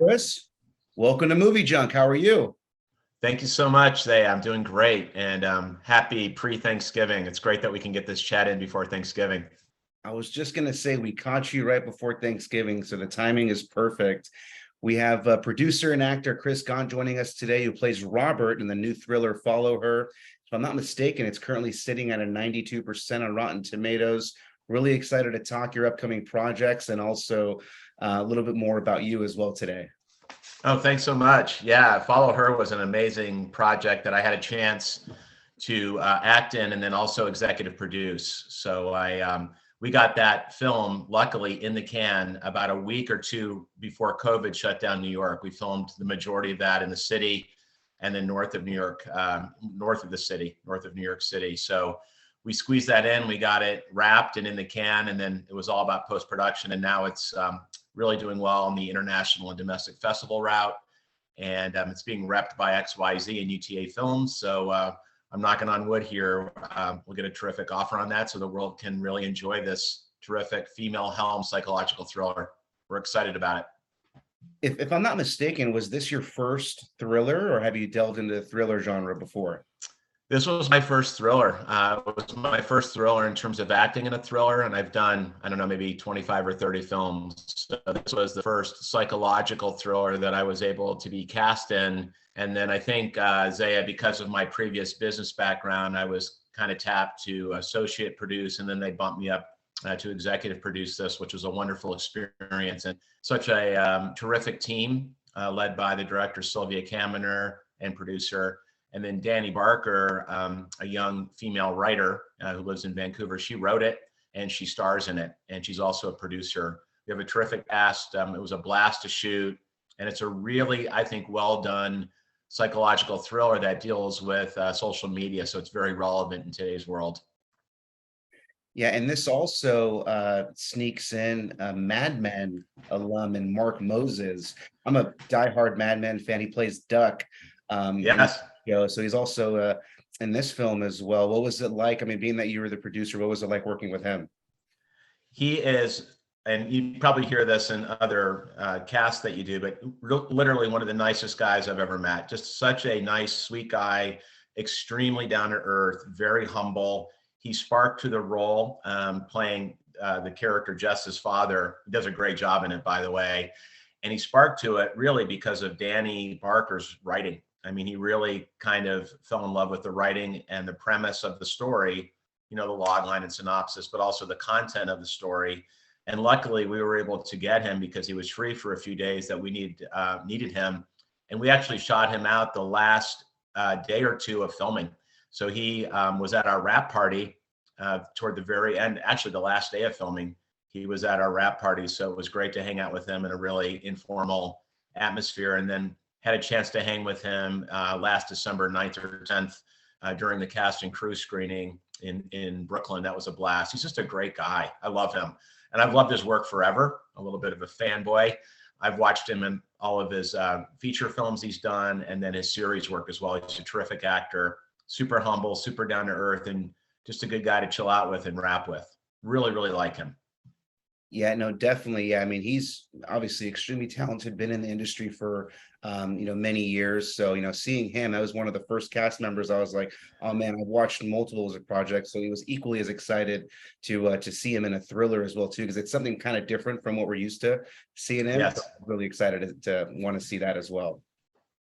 Chris. Welcome to Movie Junk. How are you? Thank you so much, Zia. I'm doing great and happy pre-Thanksgiving. It's great that we can get this chat in before Thanksgiving. I was just going to say we caught you right before Thanksgiving, so the timing is perfect. We have producer and actor Chris Gaunt joining us today, who plays Robert in the new thriller Follow Her. If I'm not mistaken, it's currently sitting at a 92% on Rotten Tomatoes. Really excited to talk your upcoming projects and also a little bit more about you as well today. Oh, thanks so much. Yeah, Follow Her was an amazing project that I had a chance to act in and then also executive produce. So we got that film luckily in the can about a week or two before COVID shut down New York. We filmed the majority of that in the city and then north of New York, north of the city, north of New York City. So we squeezed that in, we got it wrapped and in the can, and then it was all about post-production. And now it's really doing well on the international and domestic festival route. And it's being repped by XYZ and UTA Films. So I'm knocking on wood here. We'll get a terrific offer on that so the world can really enjoy this terrific female helm psychological thriller. We're excited about it. If I'm not mistaken, was this your first thriller or have you delved into the thriller genre before? This was my first thriller. It was my first thriller in terms of acting in a thriller, and I've done, I don't know, maybe 25 or 30 films. So this was the first psychological thriller that I was able to be cast in. And then I think, Zia, because of my previous business background, I was kind of tapped to associate produce, and then they bumped me up to executive produce this, which was a wonderful experience. And such a terrific team led by the director, Sylvia Kaminer, and producer. And then Danny Barker, a young female writer who lives in Vancouver, she wrote it and she stars in it. And she's also a producer. We have a terrific cast. It was a blast to shoot. And it's a really, I think, well done psychological thriller that deals with social media. So it's very relevant in today's world. Yeah, and this also sneaks in a Mad Men alum and Mark Moses. I'm a diehard Mad Men fan. He plays Duck. Yes. So he's also in this film as well. What was it like? I mean, being that you were the producer, what was it like working with him? He is, and you probably hear this in other casts that you do, but literally one of the nicest guys I've ever met. Just such a nice, sweet guy, extremely down to earth, very humble. He sparked to the role, playing the character Jess's father. He does a great job in it, by the way. And he sparked to it really because of Danny Barker's writing. I mean, he really kind of fell in love with the writing and the premise of the story, you know, the log line and synopsis, but also the content of the story. And luckily we were able to get him because he was free for a few days that we needed him. And we actually shot him out the last day or two of filming. So he was at our wrap party toward the very end, actually the last day of filming. He was at our wrap party. So it was great to hang out with him in a really informal atmosphere. And then had a chance to hang with him last December 9th or 10th during the cast and crew screening in Brooklyn. That was a blast. He's just a great guy. I love him. And I've loved his work forever. A little bit of a fanboy. I've watched him in all of his feature films he's done and then his series work as well. He's a terrific actor, super humble, super down to earth, and just a good guy to chill out with and rap with. Really, really like him. Yeah, no, definitely. Yeah, I mean, he's obviously extremely talented, been in the industry for many years. So, seeing him, I was one of the first cast members. I was like, oh man, I've watched multiple of his projects. So he was equally as excited to see him in a thriller as well, too, because it's something kind of different from what we're used to seeing him. Yes. So I'm really excited to want to see that as well.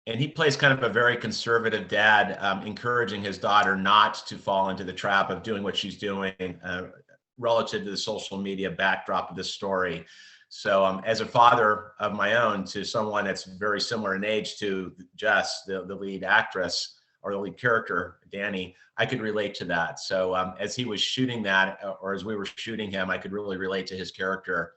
And he plays kind of a very conservative dad, encouraging his daughter not to fall into the trap of doing what she's doing relative to the social media backdrop of this story. So as a father of my own to someone that's very similar in age to Jess, the lead actress or the lead character, Danny, I could relate to that. So as he was shooting that, or as we were shooting him, I could really relate to his character.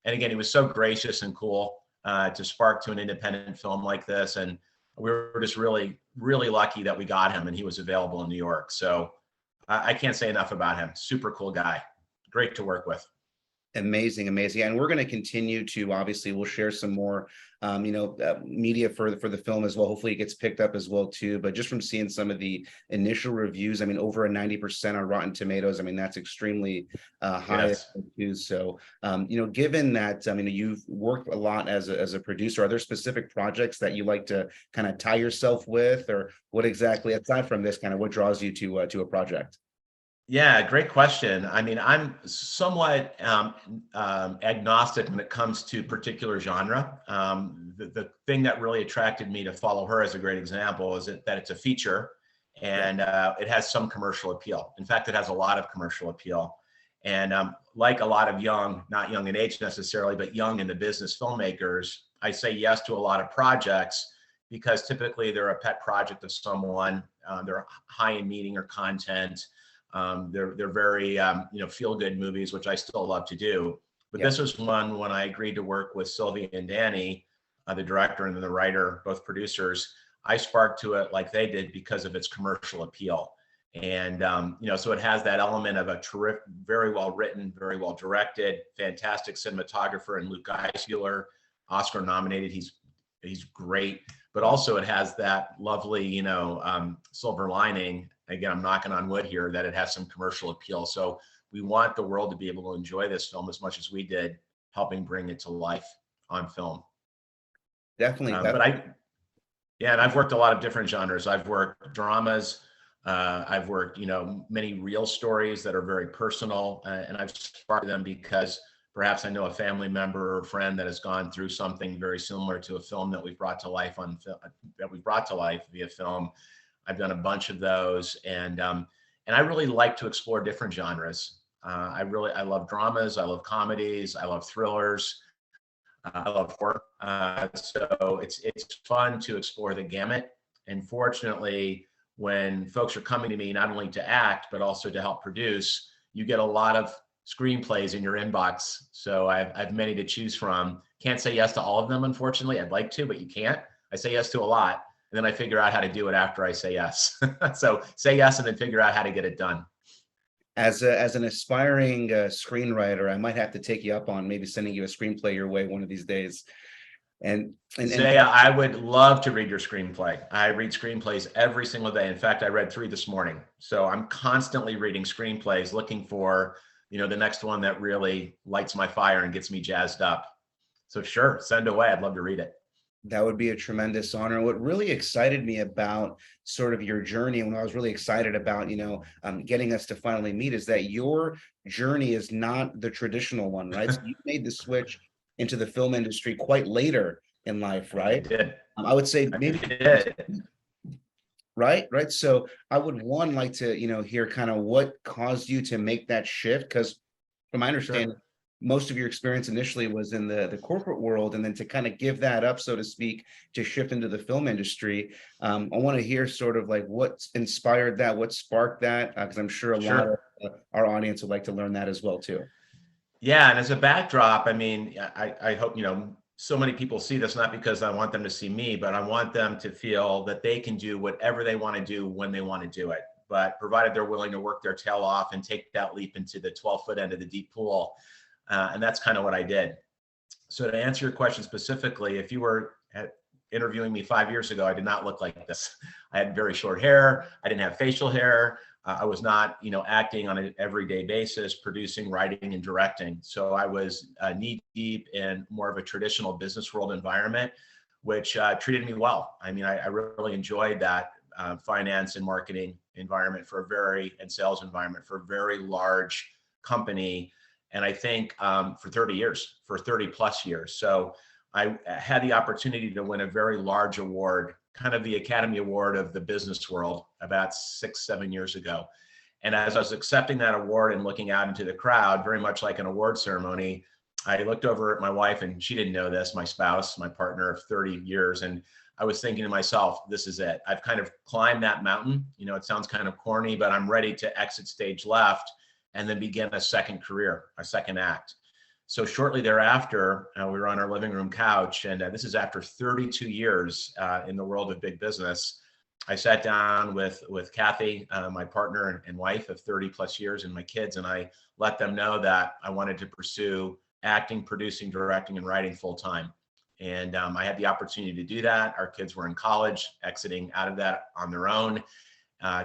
And again, he was so gracious and cool to spark to an independent film like this. And we were just really, really lucky that we got him and he was available in New York. So I can't say enough about him. Super cool guy. Great to work with. Amazing, amazing. And we're going to continue to, obviously, we'll share some more, media for the film as well. Hopefully it gets picked up as well too. But just from seeing some of the initial reviews, I mean, over a 90% on Rotten Tomatoes. I mean, that's extremely high Yes. too. So, given that, I mean, you've worked a lot as a producer, are there specific projects that you like to kind of tie yourself with, or what exactly, aside from this, kind of what draws you to a project? Yeah, great question. I mean, I'm somewhat agnostic when it comes to particular genre. The thing that really attracted me to Follow Her as a great example is that it's a feature, and it has some commercial appeal. In fact, it has a lot of commercial appeal. And like a lot of young, not young in age necessarily, but young in the business filmmakers, I say yes to a lot of projects because typically they're a pet project of someone. They're high in meaning or content. They're very feel good movies, which I still love to do. But Yeah. this was one when I agreed to work with Sylvia and Danny, the director and the writer, both producers. I sparked to it like they did because of its commercial appeal. And so it has that element of a terrific, very well written, very well directed, fantastic cinematographer and Luke Geisler, Oscar nominated. He's great, but also it has that lovely silver lining. Again, I'm knocking on wood here that it has some commercial appeal. So we want the world to be able to enjoy this film as much as we did, helping bring it to life on film. Definitely. And I've worked a lot of different genres. I've worked dramas. I've worked, many real stories that are very personal, and I've sparked them because perhaps I know a family member or friend that has gone through something very similar to a film that we've brought to life via film. I've done a bunch of those, and I really like to explore different genres. I love dramas, I love comedies, I love thrillers, I love horror. So it's fun to explore the gamut. And fortunately, when folks are coming to me not only to act but also to help produce, you get a lot of screenplays in your inbox. So I've many to choose from. Can't say yes to all of them, unfortunately. I'd like to, but you can't. I say yes to a lot. And then I figure out how to do it after I say yes. So say yes and then figure out how to get it done. As an aspiring screenwriter, I might have to take you up on maybe sending you a screenplay your way one of these days. And Zia, I would love to read your screenplay. I read screenplays every single day. In fact, I read 3 this morning. So I'm constantly reading screenplays, looking for, the next one that really lights my fire and gets me jazzed up. So sure, send away. I'd love to read it. that would be a tremendous honor. What really excited me about sort of your journey, and what I was really excited about, getting us to finally meet, is that your journey is not the traditional one, right? So you made the switch into the film industry quite later in life, I right? did. I would say I maybe did. right. So I would like to, hear kind of what caused you to make that shift, because from my understanding, Sure. most of your experience initially was in the corporate world, and then to kind of give that up, so to speak, to shift into the film industry. I want to hear sort of like what inspired that, what sparked that, because I'm sure a lot of Sure. our audience would like to learn that as well too. Yeah, and as a backdrop, I mean, I hope, so many people see this, not because I want them to see me, but I want them to feel that they can do whatever they want to do when they want to do it. But provided they're willing to work their tail off and take that leap into the 12-foot end of the deep pool. And that's kind of what I did. So to answer your question specifically, if you were interviewing me 5 years ago, I did not look like this. I had very short hair. I didn't have facial hair. I was not, acting on an everyday basis, producing, writing, and directing. So I was knee deep in more of a traditional business world environment, which treated me well. I mean, I really enjoyed that finance and marketing environment and sales environment for a very large company. And I think for 30 plus years. So I had the opportunity to win a very large award, kind of the Academy Award of the business world, about 6-7 years ago. And as I was accepting that award and looking out into the crowd, very much like an award ceremony, I looked over at my wife, and she didn't know this, my spouse, my partner of 30 years. And I was thinking to myself, this is it. I've kind of climbed that mountain. It sounds kind of corny, but I'm ready to exit stage left and then begin a second career, a second act. So shortly thereafter, we were on our living room couch, and this is after 32 years in the world of big business. I sat down with Kathy, my partner and wife of 30 plus years, and my kids, and I let them know that I wanted to pursue acting, producing, directing, and writing full time. And I had the opportunity to do that. Our kids were in college, exiting out of that on their own.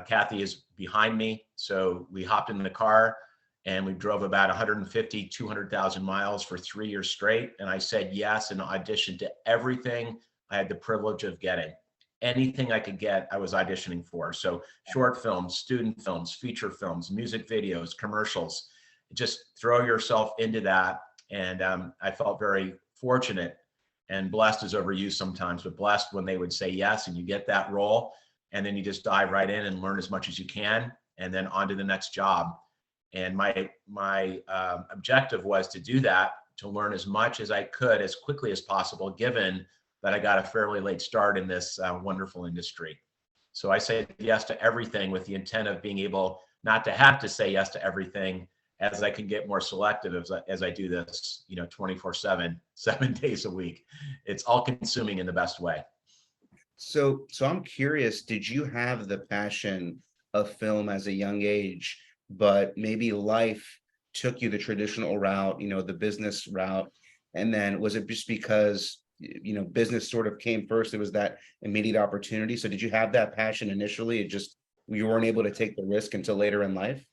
Kathy is behind me, so we hopped in the car and we drove about 150, 200,000 miles for 3 years straight. And I said yes and auditioned to everything I had the privilege of getting. Anything I could get, I was auditioning for. So short films, student films, feature films, music videos, commercials. Just throw yourself into that. And I felt very fortunate, and blessed is overused sometimes, but blessed when they would say yes and you get that role, and then you just dive right in and learn as much as you can, and then on to the next job. And my objective was to do that, to learn as much as I could as quickly as possible, given that I got a fairly late start in this wonderful industry. So I say yes to everything with the intent of being able not to have to say yes to everything, as I can get more selective as I do this, 24/7, 7 days a week. It's all consuming in the best way. So I'm curious, did you have the passion of film as a young age, but maybe life took you the traditional route, the business route? And then was it just because, business sort of came first? It was that immediate opportunity. So did you have that passion initially? It just, you weren't able to take the risk until later in life?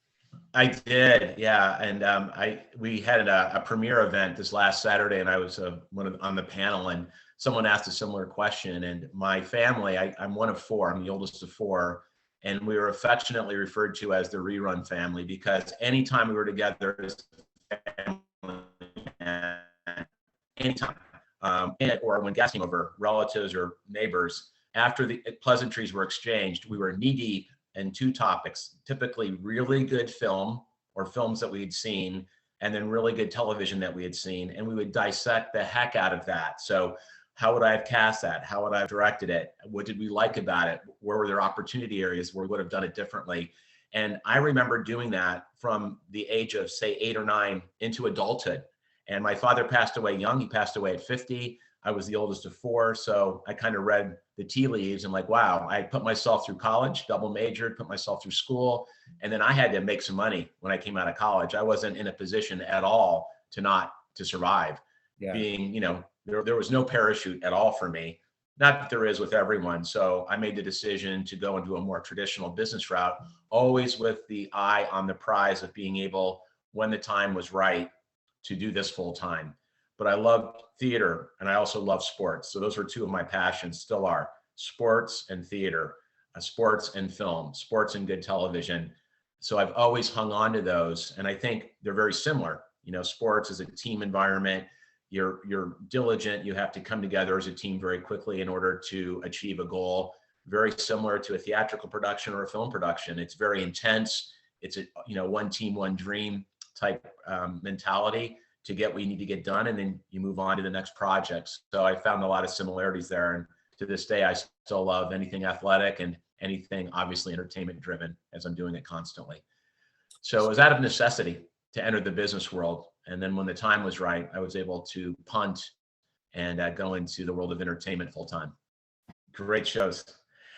I did, yeah. And we had a premiere event this last Saturday, and I was on the panel, and someone asked a similar question. And my family, I'm one of four. I'm the oldest of four, and we were affectionately referred to as the rerun family, because anytime we were together as a family, anytime, or when guests came over, relatives or neighbors, after the pleasantries were exchanged, we were knee deep and two topics, typically really good film or films that we had seen, and then really good television that we had seen. And we would dissect the heck out of that. So how would I have cast that? How would I have directed it? What did we like about it? Where were there opportunity areas where we would have done it differently? And I remember doing that from the age of, say, 8 or 9 into adulthood. And my father passed away young. He passed away at 50. I was the oldest of four. So I kind of read the tea leaves and like, wow, I put myself through college, double majored, put myself through school. And then I had to make some money when I came out of college. I wasn't in a position at all to survive. Yeah. Being, there was no parachute at all for me. Not that there is with everyone. So I made the decision to go into a more traditional business route, always with the eye on the prize of being able, when the time was right, to do this full time. But I loved theater, and I also love sports. So those were two of my passions, still are: sports and theater, sports and film, sports and good television. So I've always hung on to those. And I think they're very similar. Sports is a team environment. You're diligent. You have to come together as a team very quickly in order to achieve a goal. Very similar to a theatrical production or a film production. It's very intense. It's a one team, one dream type mentality to get what you need to get done, and then you move on to the next projects. So I found a lot of similarities there, and to this day I still love anything athletic and anything obviously entertainment driven, as I'm doing it constantly. So it was out of necessity to enter the business world, and then when the time was right, I was able to punt and go into the world of entertainment full time. Great shows.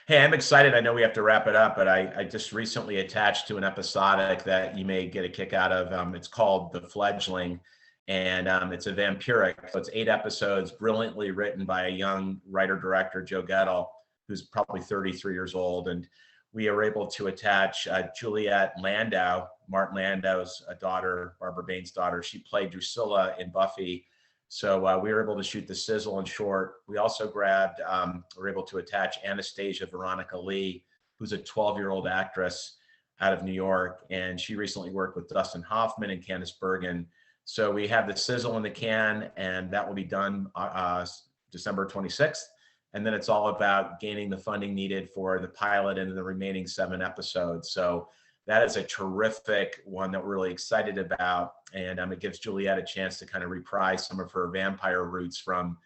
Hey, I'm excited. I know we have to wrap it up, but I just recently attached to an episodic that you may get a kick out of. It's called The Fledgling, and it's a vampiric. So it's 8 episodes, brilliantly written by a young writer-director, Joe Gettle, who's probably 33 years old. And we are able to attach Juliet Landau, Martin Landau's daughter, Barbara Bain's daughter. She played Drusilla in Buffy. So we were able to shoot the sizzle and short. We also were able to attach Anastasia Veronica Lee, who's a 12-year-old actress out of New York. And she recently worked with Dustin Hoffman and Candice Bergen. So we have the sizzle in the can, and that will be done December 26th. And then it's all about gaining the funding needed for the pilot and the remaining 7 episodes. So that is a terrific one that we're really excited about. And it gives Juliet a chance to kind of reprise some of her vampire roots from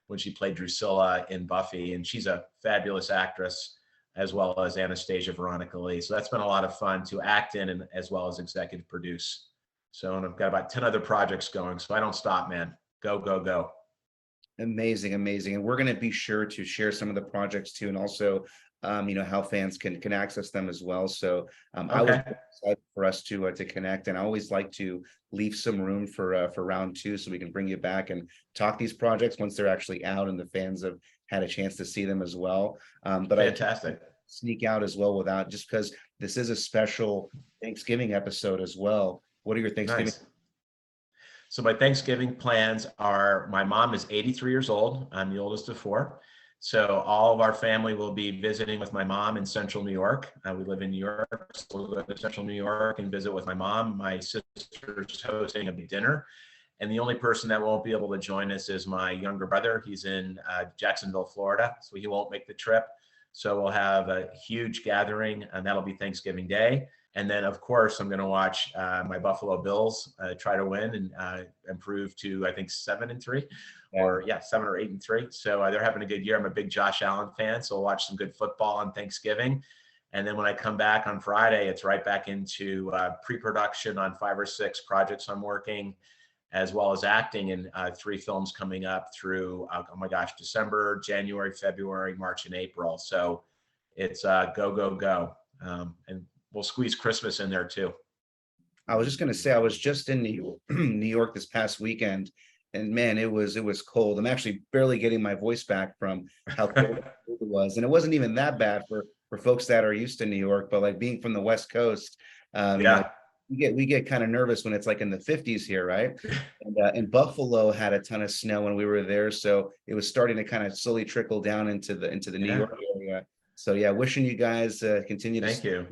when she played Drusilla in Buffy. And she's a fabulous actress, as well as Anastasia Veronica Lee. So that's been a lot of fun to act in, and as well as executive produce. So, and I've got about 10 other projects going. So I don't stop, man. Go, go, go. Amazing. And we're going to be sure to share some of the projects too, and also how fans can access them as well. So I was Okay. excited for us to connect, and I always like to leave some room for round two so we can bring you back and talk these projects once they're actually out and the fans have had a chance to see them as well. But I can't Fantastic. sneak out as well without, just because this is a special Thanksgiving episode as well. What are your Thanksgiving? Nice. So my Thanksgiving plans are, my mom is 83 years old. I'm the oldest of four. So all of our family will be visiting with my mom in Central New York. We live in New York, so we'll go to Central New York and visit with my mom. My sister's hosting a big dinner. And the only person that won't be able to join us is my younger brother. He's in Jacksonville, Florida, so he won't make the trip. So we'll have a huge gathering, and that'll be Thanksgiving Day. And then, of course, I'm going to watch my Buffalo Bills try to win and improve to, I think, 7-3, or 7 or 8-3. So they're having a good year. I'm a big Josh Allen fan, so we'll watch some good football on Thanksgiving. And then when I come back on Friday, it's right back into pre-production on 5 or 6 projects I'm working, as well as acting in 3 films coming up through, oh my gosh, December, January, February, March, and April. So it's go, go, go. And we'll squeeze Christmas in there too. I was just going to say, I was just in New York this past weekend, and man, it was cold. I'm actually barely getting my voice back from how cold it was, and it wasn't even that bad for folks that are used to New York. But like being from the West Coast, Yeah. we get kind of nervous when it's like in the 50s here, right? And Buffalo had a ton of snow when we were there, so it was starting to kind of slowly trickle down into the New Yeah. York area. So yeah, wishing you guys continue to Thank you.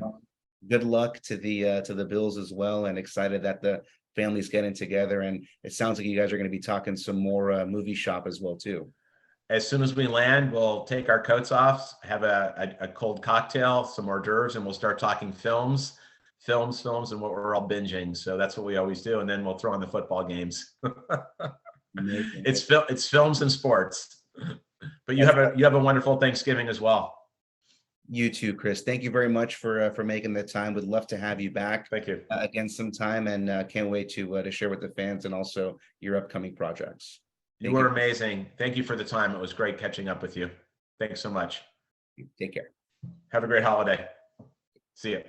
good luck to the Bills as well, and excited that the family's getting together. And it sounds like you guys are going to be talking some more movie shop as well too. As soon as we land, we'll take our coats off, have a cold cocktail, some hors d'oeuvres, and we'll start talking films, and what we're all binging. So that's what we always do. And then we'll throw on the football games. Amazing. It's films and sports. But you have a wonderful Thanksgiving as well. You too, Chris. Thank you very much for making the time. Would love to have you back Thank you. again sometime, and can't wait to share with the fans and also your upcoming projects. You were amazing. Thank you for the time. It was great catching up with you. Thanks so much. Take care. Have a great holiday. See you.